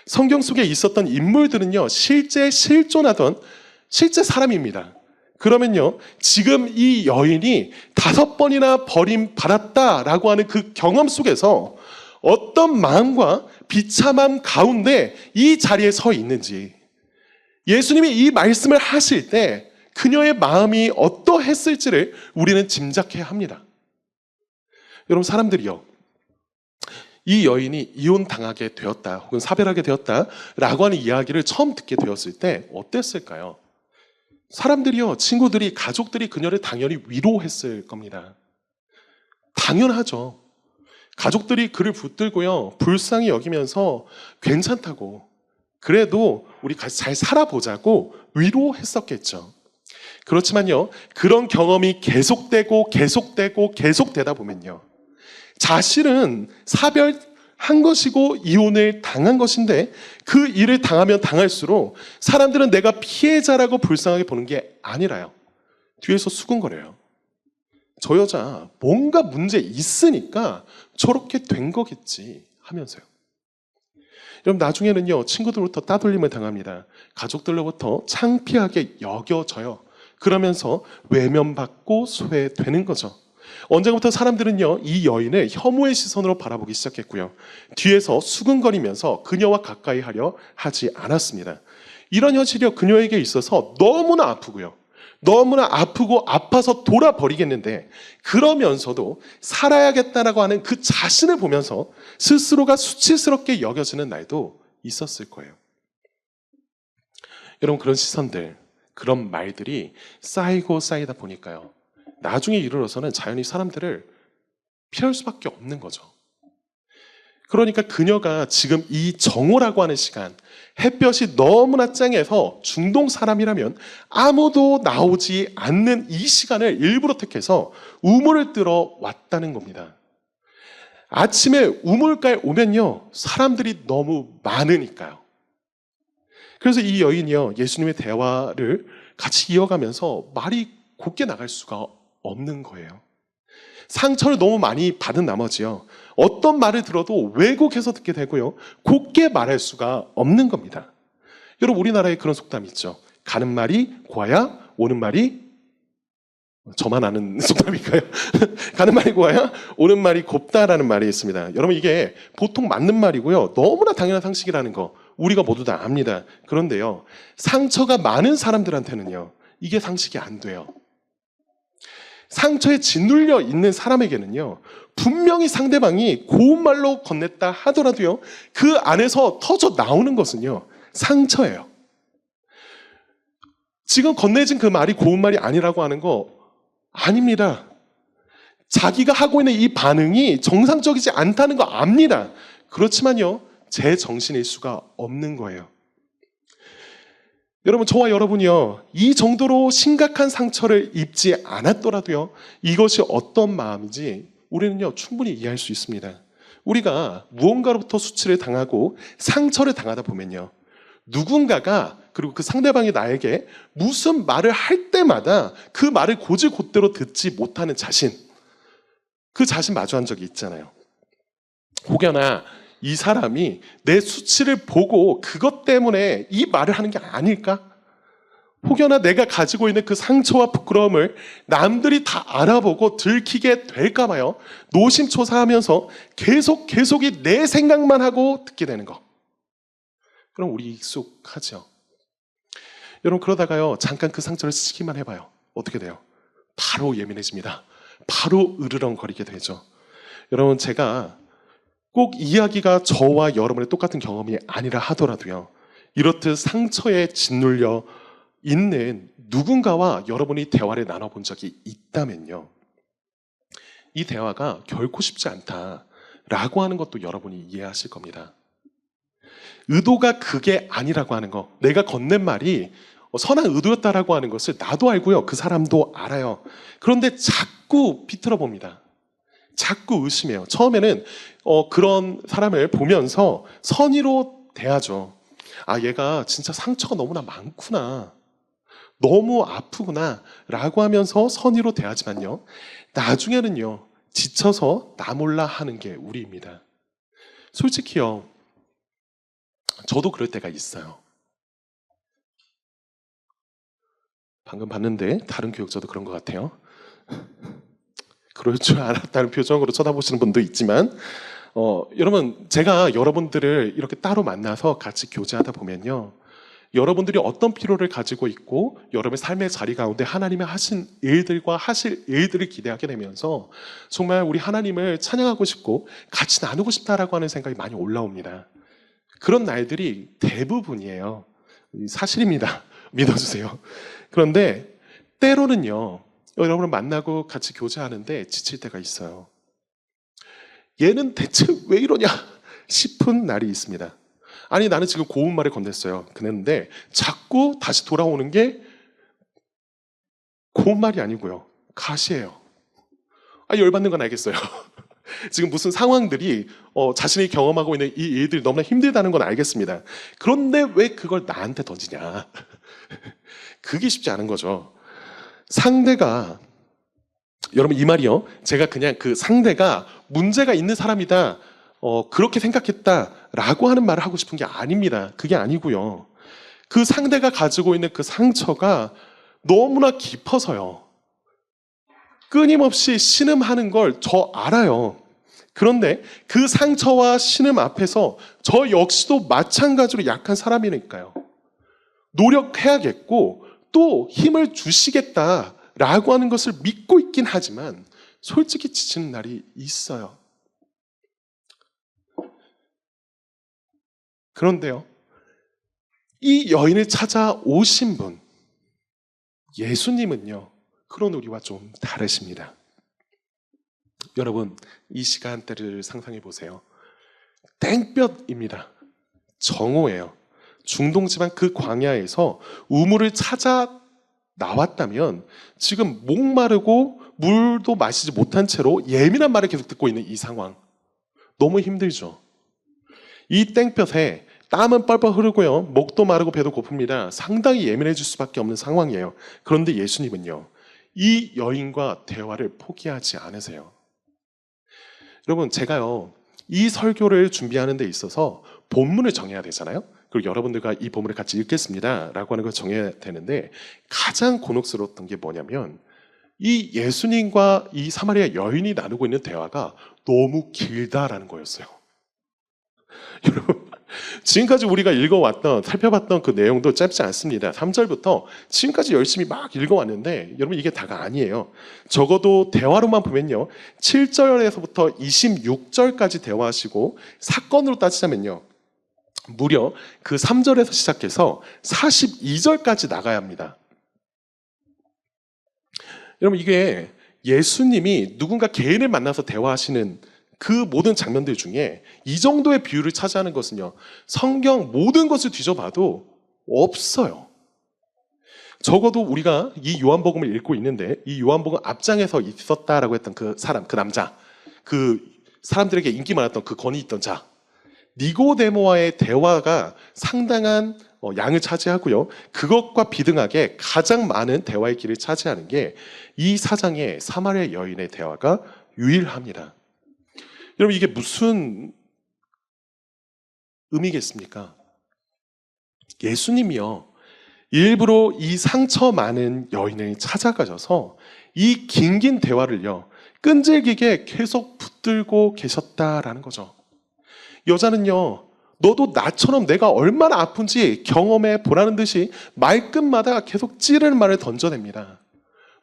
Speaker 1: 성경 속에 있었던 인물들은요, 실제 실존하던 실제 사람입니다. 그러면요, 지금 이 여인이 5번이나 버림받았다라고 하는 그 경험 속에서 어떤 마음과 비참함 가운데 이 자리에 서 있는지, 예수님이 이 말씀을 하실 때 그녀의 마음이 어떠했을지를 우리는 짐작해야 합니다. 여러분, 사람들이요, 이 여인이 이혼당하게 되었다 혹은 사별하게 되었다라고 하는 이야기를 처음 듣게 되었을 때 어땠을까요? 사람들이요, 친구들이, 가족들이 그녀를 당연히 위로했을 겁니다. 당연하죠. 가족들이 그를 붙들고요, 불쌍히 여기면서 괜찮다고, 그래도 우리 같이 잘 살아보자고 위로했었겠죠. 그렇지만요, 그런 경험이 계속되다 보면요, 자신은 사별한 것이고 이혼을 당한 것인데, 그 일을 당하면 당할수록 사람들은 내가 피해자라고 불쌍하게 보는 게 아니라요, 뒤에서 수근거려요. 저 여자 뭔가 문제 있으니까 저렇게 된 거겠지 하면서요. 여러분, 나중에는요, 친구들로부터 따돌림을 당합니다. 가족들로부터 창피하게 여겨져요. 그러면서 외면받고 소외되는 거죠. 언젠가부터 사람들은요, 이 여인을 혐오의 시선으로 바라보기 시작했고요, 뒤에서 수근거리면서 그녀와 가까이 하려 하지 않았습니다. 이런 현실이 그녀에게 있어서 너무나 아프고요, 너무나 아프고 아파서 돌아버리겠는데, 그러면서도 살아야겠다라고 하는 그 자신을 보면서 스스로가 수치스럽게 여겨지는 날도 있었을 거예요. 여러분, 그런 시선들, 그런 말들이 쌓이고 쌓이다 보니까요, 나중에 이르러서는 자연히 사람들을 피할 수밖에 없는 거죠. 그러니까 그녀가 지금 이 정오라고 하는 시간, 햇볕이 너무나 쨍해서 중동 사람이라면 아무도 나오지 않는 이 시간을 일부러 택해서 우물을 뜨러 왔다는 겁니다. 아침에 우물가에 오면요, 사람들이 너무 많으니까요. 그래서 이 여인이요, 예수님의 대화를 같이 이어가면서 말이 곱게 나갈 수가 없는 거예요. 상처를 너무 많이 받은 나머지요, 어떤 말을 들어도 왜곡해서 듣게 되고요, 곱게 말할 수가 없는 겁니다. 여러분, 우리나라에 그런 속담이 있죠. 가는 말이 고와야 오는 말이, 저만 아는 속담일까요? 가는 말이 고와야 오는 말이 곱다라는 말이 있습니다. 여러분, 이게 보통 맞는 말이고요, 너무나 당연한 상식이라는 거 우리가 모두 다 압니다. 그런데요, 상처가 많은 사람들한테는요, 이게 상식이 안 돼요. 상처에 짓눌려 있는 사람에게는요, 분명히 상대방이 고운 말로 건넸다 하더라도요, 그 안에서 터져 나오는 것은요, 상처예요. 지금 건네진 그 말이 고운 말이 아니라고 하는 거 아닙니다. 자기가 하고 있는 이 반응이 정상적이지 않다는 거 압니다. 그렇지만요, 제 정신일 수가 없는 거예요. 여러분, 저와 여러분이요, 이 정도로 심각한 상처를 입지 않았더라도요, 이것이 어떤 마음인지 우리는요, 충분히 이해할 수 있습니다. 우리가 무언가로부터 수치를 당하고 상처를 당하다 보면요, 누군가가, 그리고 그 상대방이 나에게 무슨 말을 할 때마다 그 말을 곧이곧대로 듣지 못하는 자신, 그 자신 마주한 적이 있잖아요. 혹여나 이 사람이 내 수치를 보고 그것 때문에 이 말을 하는 게 아닐까? 혹여나 내가 가지고 있는 그 상처와 부끄러움을 남들이 다 알아보고 들키게 될까 봐요, 노심초사하면서 계속이 내 생각만 하고 듣게 되는 거. 그럼 우리 익숙하죠. 여러분, 그러다가요, 잠깐 그 상처를 스치기만 해봐요. 어떻게 돼요? 바로 예민해집니다. 바로 으르렁거리게 되죠. 여러분, 제가 꼭 이야기가 저와 여러분의 똑같은 경험이 아니라 하더라도요, 이렇듯 상처에 짓눌려 있는 누군가와 여러분이 대화를 나눠본 적이 있다면요, 이 대화가 결코 쉽지 않다라고 하는 것도 여러분이 이해하실 겁니다. 의도가 그게 아니라고 하는 거, 내가 건넨 말이 선한 의도였다라고 하는 것을 나도 알고요. 그 사람도 알아요. 그런데 자꾸 비틀어 봅니다. 자꾸 의심해요. 처음에는 그런 사람을 보면서 선의로 대하죠. 아, 얘가 진짜 상처가 너무나 많구나. 너무 아프구나. 라고 하면서 선의로 대하지만요. 나중에는요. 지쳐서 나 몰라 하는 게 우리입니다. 솔직히요. 저도 그럴 때가 있어요. 방금 봤는데 다른 교육자도 그런 것 같아요. 그럴 줄 알았다는 표정으로 쳐다보시는 분도 있지만 여러분, 제가 여러분들을 이렇게 따로 만나서 같이 교제하다 보면요. 여러분들이 어떤 필요를 가지고 있고 여러분의 삶의 자리 가운데 하나님이 하신 일들과 하실 일들을 기대하게 되면서 정말 우리 하나님을 찬양하고 싶고 같이 나누고 싶다라고 하는 생각이 많이 올라옵니다. 그런 날들이 대부분이에요. 사실입니다. 믿어주세요. 그런데 때로는요. 여러분을 만나고 같이 교제하는데 지칠 때가 있어요. 얘는 대체 왜 이러냐 싶은 날이 있습니다. 아니, 나는 지금 고운 말을 건넸어요. 그랬는데 자꾸 다시 돌아오는 게 고운 말이 아니고요. 가시예요. 아, 열받는 건 알겠어요. 지금 무슨 상황들이 자신이 경험하고 있는 이 일들이 너무나 힘들다는 건 알겠습니다. 그런데 왜 그걸 나한테 던지냐. 그게 쉽지 않은 거죠. 상대가, 여러분 이 말이요. 제가 그냥 그 상대가 문제가 있는 사람이다. 그렇게 생각했다라고 하는 말을 하고 싶은 게 아닙니다. 그게 아니고요. 그 상대가 가지고 있는 그 상처가 너무나 깊어서요. 끊임없이 신음하는 걸 저 알아요. 그런데 그 상처와 신음 앞에서 저 역시도 마찬가지로 약한 사람이니까요. 노력해야겠고 또 힘을 주시겠다라고 하는 것을 믿고 있긴 하지만 솔직히 지치는 날이 있어요. 그런데요, 이 여인을 찾아오신 분, 예수님은요, 그런 우리와 좀 다르십니다. 여러분, 이 시간대를 상상해 보세요. 땡볕입니다. 정오예요. 중동지방 그 광야에서 우물을 찾아 나왔다면 지금 목마르고 물도 마시지 못한 채로 예민한 말을 계속 듣고 있는 이 상황. 너무 힘들죠. 이 땡볕에 땀은 뻘뻘 흐르고요. 목도 마르고 배도 고픕니다. 상당히 예민해질 수밖에 없는 상황이에요. 그런데 예수님은요. 이 여인과 대화를 포기하지 않으세요. 여러분, 제가요. 이 설교를 준비하는 데 있어서 본문을 정해야 되잖아요. 그리고 여러분들과 이 본문을 같이 읽겠습니다. 라고 하는 걸 정해야 되는데 가장 곤혹스러웠던 게 뭐냐면 이 예수님과 이 사마리아 여인이 나누고 있는 대화가 너무 길다라는 거였어요. 여러분, 지금까지 우리가 읽어왔던, 살펴봤던 그 내용도 짧지 않습니다. 3절부터 지금까지 열심히 막 읽어왔는데 여러분 이게 다가 아니에요. 적어도 대화로만 보면요. 7절에서부터 26절까지 대화하시고 사건으로 따지자면요. 무려 그 3절에서 시작해서 42절까지 나가야 합니다. 여러분 이게 예수님이 누군가 개인을 만나서 대화하시는 그 모든 장면들 중에 이 정도의 비율을 차지하는 것은요. 성경 모든 것을 뒤져봐도 없어요. 적어도 우리가 이 요한복음을 읽고 있는데 이 요한복음 앞장에서 있었다라고 했던 그 사람, 그 남자, 그 사람들에게 인기 많았던 그 권위 있던 자, 니고데모와의 대화가 상당한 양을 차지하고요. 그것과 비등하게 가장 많은 대화의 길을 차지하는 게 이 사장의 사마리아 여인의 대화가 유일합니다. 여러분 이게 무슨 의미겠습니까? 예수님이요. 일부러 이 상처 많은 여인을 찾아가셔서 이 긴긴 대화를요. 끈질기게 계속 붙들고 계셨다라는 거죠. 여자는요. 너도 나처럼 내가 얼마나 아픈지 경험해 보라는 듯이 말끝마다 계속 찌르는 말을 던져냅니다.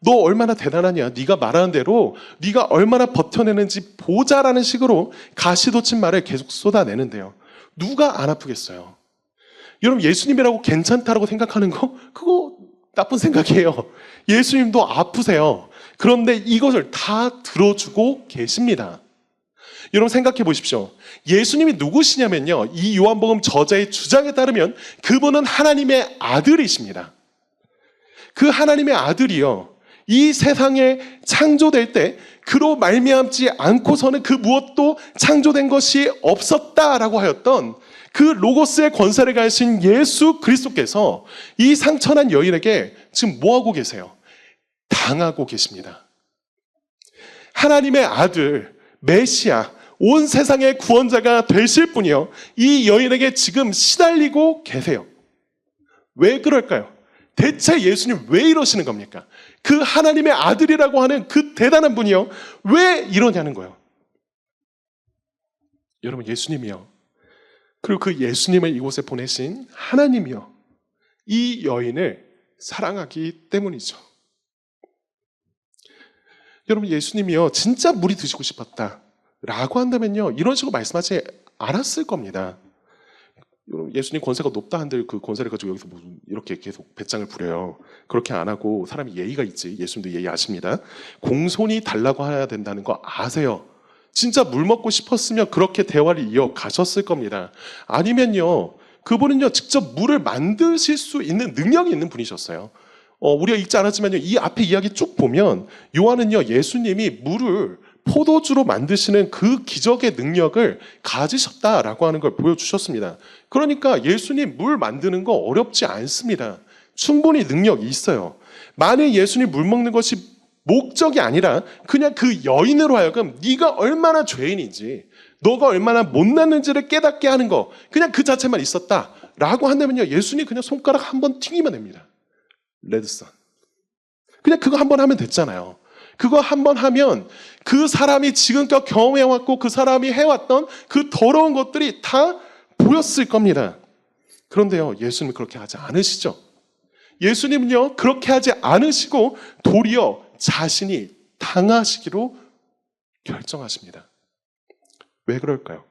Speaker 1: 너 얼마나 대단하냐. 네가 말하는 대로 네가 얼마나 버텨내는지 보자라는 식으로 가시돋친 말을 계속 쏟아내는데요. 누가 안 아프겠어요? 여러분 예수님이라고 괜찮다라고 생각하는 거 그거 나쁜 생각이에요. 예수님도 아프세요. 그런데 이것을 다 들어주고 계십니다. 여러분 생각해 보십시오. 예수님이 누구시냐면요, 이 요한복음 저자의 주장에 따르면 그분은 하나님의 아들이십니다. 그 하나님의 아들이요, 이 세상에 창조될 때 그로 말미암지 않고서는 그 무엇도 창조된 것이 없었다라고 하였던 그 로고스의 권세를 가진 예수 그리스도께서 이 상처난 여인에게 지금 뭐하고 계세요? 당하고 계십니다. 하나님의 아들 메시아, 온 세상의 구원자가 되실 분이요, 이 여인에게 지금 시달리고 계세요. 왜 그럴까요? 대체 예수님 왜 이러시는 겁니까? 그 하나님의 아들이라고 하는 그 대단한 분이요, 왜 이러냐는 거예요. 여러분, 예수님이요, 그리고 그 예수님을 이곳에 보내신 하나님이요, 이 여인을 사랑하기 때문이죠. 여러분, 예수님이요 진짜 물이 드시고 싶었다 라고 한다면요, 이런 식으로 말씀하지 않았을 겁니다. 예수님 권세가 높다 한들 그 권세를 가지고 여기서 무슨 이렇게 계속 배짱을 부려요. 그렇게 안 하고, 사람이 예의가 있지, 예수님도 예의 아십니다. 공손히 달라고 해야 된다는 거 아세요? 진짜 물 먹고 싶었으면 그렇게 대화를 이어가셨을 겁니다. 아니면요, 그분은요 직접 물을 만드실 수 있는 능력이 있는 분이셨어요. 우리가 읽지 않았지만요, 이 앞에 이야기 쭉 보면 요한은요, 예수님이 물을 포도주로 만드시는 그 기적의 능력을 가지셨다라고 하는 걸 보여주셨습니다. 그러니까 예수님 물 만드는 거 어렵지 않습니다. 충분히 능력이 있어요. 만일 예수님 물 먹는 것이 목적이 아니라 그냥 그 여인으로 하여금 네가 얼마나 죄인인지, 너가 얼마나 못났는지를 깨닫게 하는 거, 그냥 그 자체만 있었다라고 한다면요, 예수님 그냥 손가락 한번 튕기면 됩니다. 레드선. 그냥 그거 한번 하면 됐잖아요. 그거 한번 하면 그 사람이 지금껏 경험해왔고 그 사람이 해왔던 그 더러운 것들이 다 보였을 겁니다. 그런데요, 예수님은 그렇게 하지 않으시죠. 예수님은요 그렇게 하지 않으시고 도리어 자신이 당하시기로 결정하십니다. 왜 그럴까요?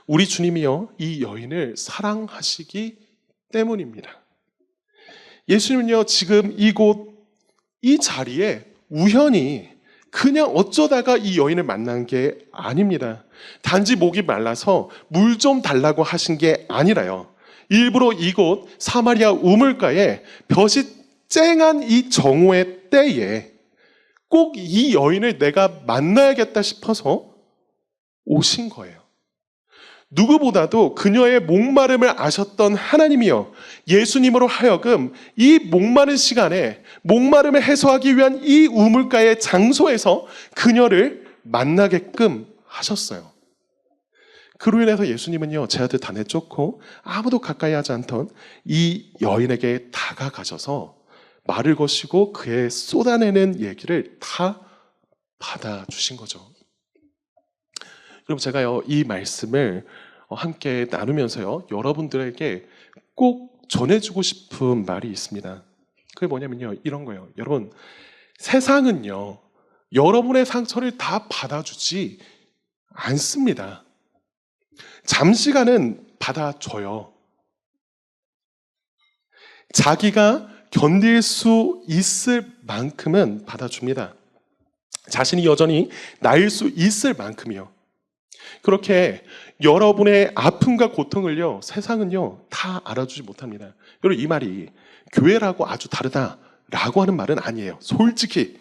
Speaker 1: 우리 주님이요 이 여인을 사랑하시기 때문입니다. 예수님은요 지금 이곳 이 자리에 우연히 그냥 어쩌다가 이 여인을 만난 게 아닙니다. 단지 목이 말라서 물 좀 달라고 하신 게 아니라요, 일부러 이곳 사마리아 우물가에 볕이 쨍한 이 정오의 때에 꼭 이 여인을 내가 만나야겠다 싶어서 오신 거예요. 누구보다도 그녀의 목마름을 아셨던 하나님이요 예수님으로 하여금 이 목마른 시간에 목마름을 해소하기 위한 이 우물가의 장소에서 그녀를 만나게끔 하셨어요. 그로 인해서 예수님은요 제 아들 다 내쫓고 아무도 가까이 하지 않던 이 여인에게 다가가셔서 말을 거시고 그의 쏟아내는 얘기를 다 받아주신 거죠. 그럼 제가요 이 말씀을 함께 나누면서요 여러분들에게 꼭 전해주고 싶은 말이 있습니다. 그게 뭐냐면요 이런 거예요. 여러분, 세상은요 여러분의 상처를 다 받아주지 않습니다. 잠시간은 받아줘요. 자기가 견딜 수 있을 만큼은 받아줍니다. 자신이 여전히 나을 수 있을 만큼이요. 그렇게 여러분의 아픔과 고통을요 세상은요 다 알아주지 못합니다. 여러분, 이 말이 교회라고 아주 다르다라고 하는 말은 아니에요. 솔직히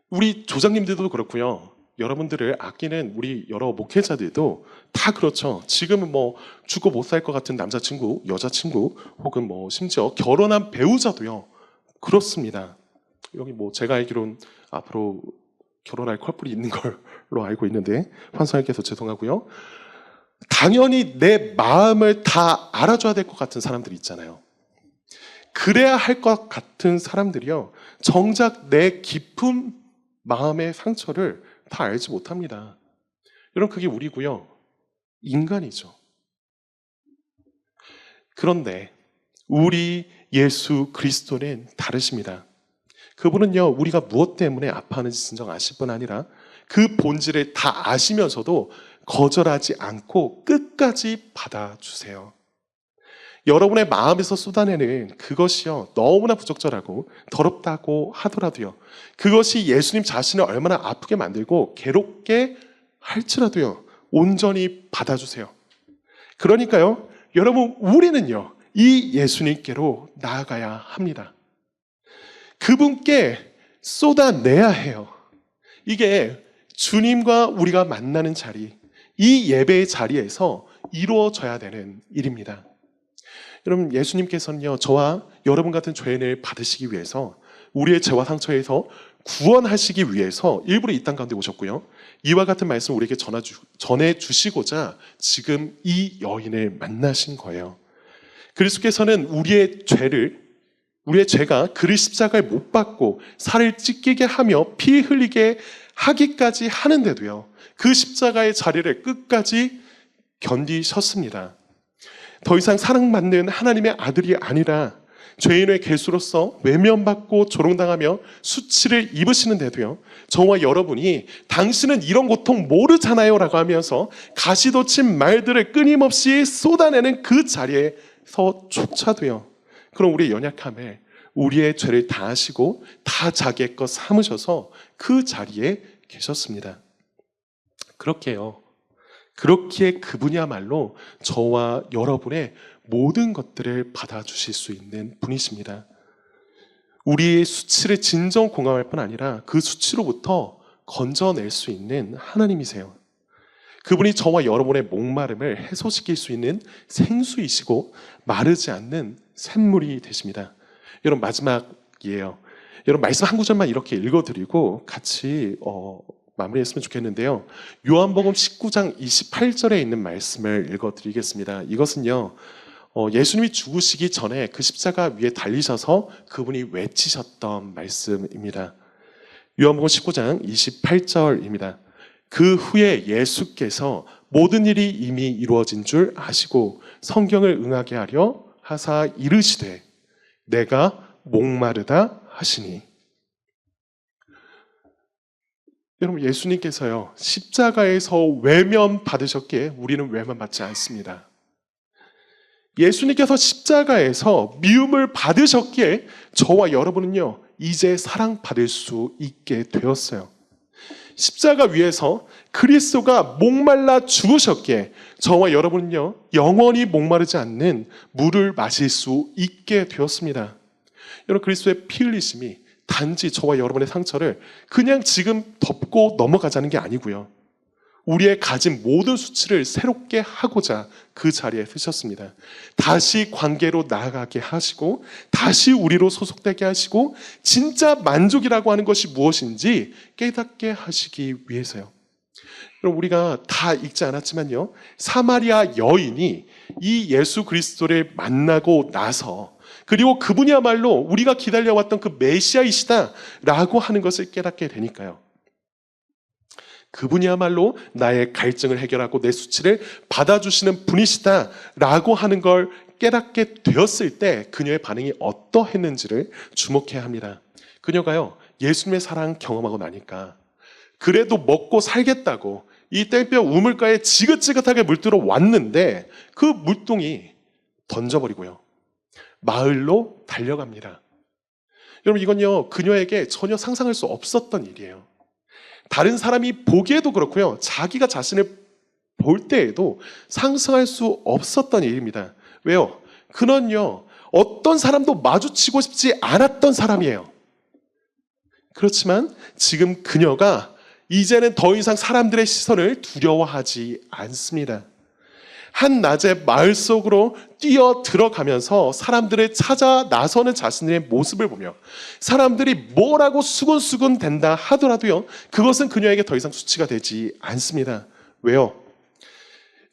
Speaker 1: 우리 조장님들도 그렇고요, 여러분들을 아끼는 우리 여러 목회자들도 다 그렇죠. 지금은 뭐 죽고 못 살 것 같은 남자친구, 여자친구, 혹은 뭐 심지어 결혼한 배우자도요 그렇습니다. 여기 뭐 제가 알기로는 앞으로 결혼할 커플이 있는 걸로 알고 있는데 환상님께서 죄송하고요. 당연히 내 마음을 다 알아줘야 될 것 같은 사람들이 있잖아요. 그래야 할 것 같은 사람들이요 정작 내 깊은 마음의 상처를 다 알지 못합니다. 여러분, 그게 우리고요 인간이죠. 그런데 우리 예수 그리스도는 다르십니다. 그분은요 우리가 무엇 때문에 아파하는지 진정 아실 뿐 아니라 그 본질을 다 아시면서도 거절하지 않고 끝까지 받아주세요. 여러분의 마음에서 쏟아내는 그것이요 너무나 부적절하고 더럽다고 하더라도요 그것이 예수님 자신을 얼마나 아프게 만들고 괴롭게 할지라도요, 온전히 받아주세요. 그러니까요, 여러분, 우리는요, 이 예수님께로 나아가야 합니다. 그분께 쏟아내야 해요. 이게 주님과 우리가 만나는 자리, 이 예배의 자리에서 이루어져야 되는 일입니다. 여러분, 예수님께서는요, 저와 여러분 같은 죄인을 받으시기 위해서, 우리의 죄와 상처에서 구원하시기 위해서 일부러 이 땅 가운데 오셨고요. 이와 같은 말씀을 우리에게 전해주시고자 지금 이 여인을 만나신 거예요. 그리스도께서는 우리의 죄가 그를 십자가에 못 박고 살을 찢기게 하며 피 흘리게 하기까지 하는데도요, 그 십자가의 자리를 끝까지 견디셨습니다. 더 이상 사랑받는 하나님의 아들이 아니라 죄인의 개수로서 외면받고 조롱당하며 수치를 입으시는데도요, 저와 여러분이 당신은 이런 고통 모르잖아요 라고 하면서 가시돋친 말들을 끊임없이 쏟아내는 그 자리에서조차도요, 그럼 우리의 연약함에 우리의 죄를 다 하시고 다 자기의 것 삼으셔서 그 자리에 계셨습니다. 그렇기에 그분이야말로 저와 여러분의 모든 것들을 받아주실 수 있는 분이십니다. 우리의 수치를 진정 공감할 뿐 아니라 그 수치로부터 건져낼 수 있는 하나님이세요. 그분이 저와 여러분의 목마름을 해소시킬 수 있는 생수이시고 마르지 않는 샘물이 되십니다. 여러분, 마지막이에요. 여러분, 말씀 한 구절만 이렇게 읽어드리고 같이 마무리했으면 좋겠는데요. 요한복음 19장 28절에 있는 말씀을 읽어드리겠습니다. 이것은요, 예수님이 죽으시기 전에 그 십자가 위에 달리셔서 그분이 외치셨던 말씀입니다. 요한복음 19장 28절입니다. 그 후에 예수께서 모든 일이 이미 이루어진 줄 아시고 성경을 응하게 하려 하사 이르시되 내가 목마르다 하시니. 여러분, 예수님께서요, 십자가에서 외면 받으셨기에 우리는 외면 받지 않습니다. 예수님께서 십자가에서 미움을 받으셨기에 저와 여러분은요, 이제 사랑받을 수 있게 되었어요. 십자가 위에서 그리스도가 목말라 죽으셨기에 저와 여러분은요, 영원히 목마르지 않는 물을 마실 수 있게 되었습니다. 여러분, 그리스도의 피 흘리심이 단지 저와 여러분의 상처를 그냥 지금 덮고 넘어가자는 게 아니고요, 우리의 가진 모든 수치를 새롭게 하고자 그 자리에 서셨습니다. 다시 관계로 나아가게 하시고 다시 우리로 소속되게 하시고 진짜 만족이라고 하는 것이 무엇인지 깨닫게 하시기 위해서요. 그럼 우리가 다 읽지 않았지만요, 사마리아 여인이 이 예수 그리스도를 만나고 나서, 그리고 그분이야말로 우리가 기다려왔던 그 메시아이시다라고 하는 것을 깨닫게 되니까요, 그분이야말로 나의 갈증을 해결하고 내 수치를 받아주시는 분이시다라고 하는 걸 깨닫게 되었을 때 그녀의 반응이 어떠했는지를 주목해야 합니다. 그녀가요, 예수님의 사랑 경험하고 나니까 그래도 먹고 살겠다고 이 땡볕 우물가에 지긋지긋하게 물들어 왔는데 그 물동이 던져버리고요, 마을로 달려갑니다. 여러분, 이건요, 그녀에게 전혀 상상할 수 없었던 일이에요. 다른 사람이 보기에도 그렇고요, 자기가 자신을 볼 때에도 상상할 수 없었던 일입니다. 왜요? 그는요, 어떤 사람도 마주치고 싶지 않았던 사람이에요. 그렇지만 지금 그녀가 이제는 더 이상 사람들의 시선을 두려워하지 않습니다. 한낮에 마을 속으로 뛰어 들어가면서 사람들을 찾아 나서는 자신의 모습을 보며 사람들이 뭐라고 수군수군 된다 하더라도요, 그것은 그녀에게 더 이상 수치가 되지 않습니다. 왜요?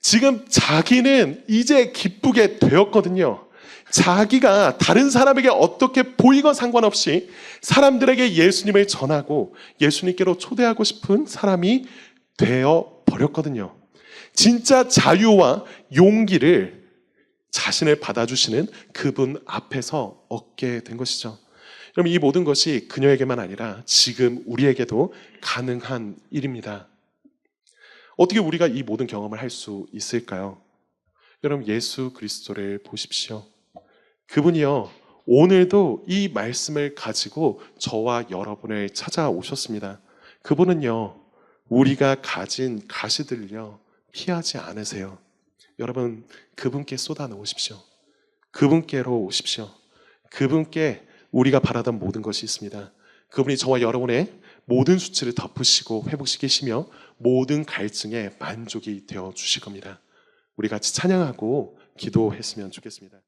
Speaker 1: 지금 자기는 이제 기쁘게 되었거든요. 자기가 다른 사람에게 어떻게 보이건 상관없이 사람들에게 예수님을 전하고 예수님께로 초대하고 싶은 사람이 되어 버렸거든요. 진짜 자유와 용기를 자신을 받아주시는 그분 앞에서 얻게 된 것이죠. 여러분, 이 모든 것이 그녀에게만 아니라 지금 우리에게도 가능한 일입니다. 어떻게 우리가 이 모든 경험을 할 수 있을까요? 여러분, 예수 그리스도를 보십시오. 그분이요, 오늘도 이 말씀을 가지고 저와 여러분을 찾아오셨습니다. 그분은요, 우리가 가진 가시들을요 피하지 않으세요. 여러분 그분께 쏟아 놓으십시오. 그분께로 오십시오. 그분께 우리가 바라던 모든 것이 있습니다. 그분이 저와 여러분의 모든 수치를 덮으시고 회복시키시며 모든 갈증에 만족이 되어 주실 겁니다. 우리 같이 찬양하고 기도했으면 좋겠습니다.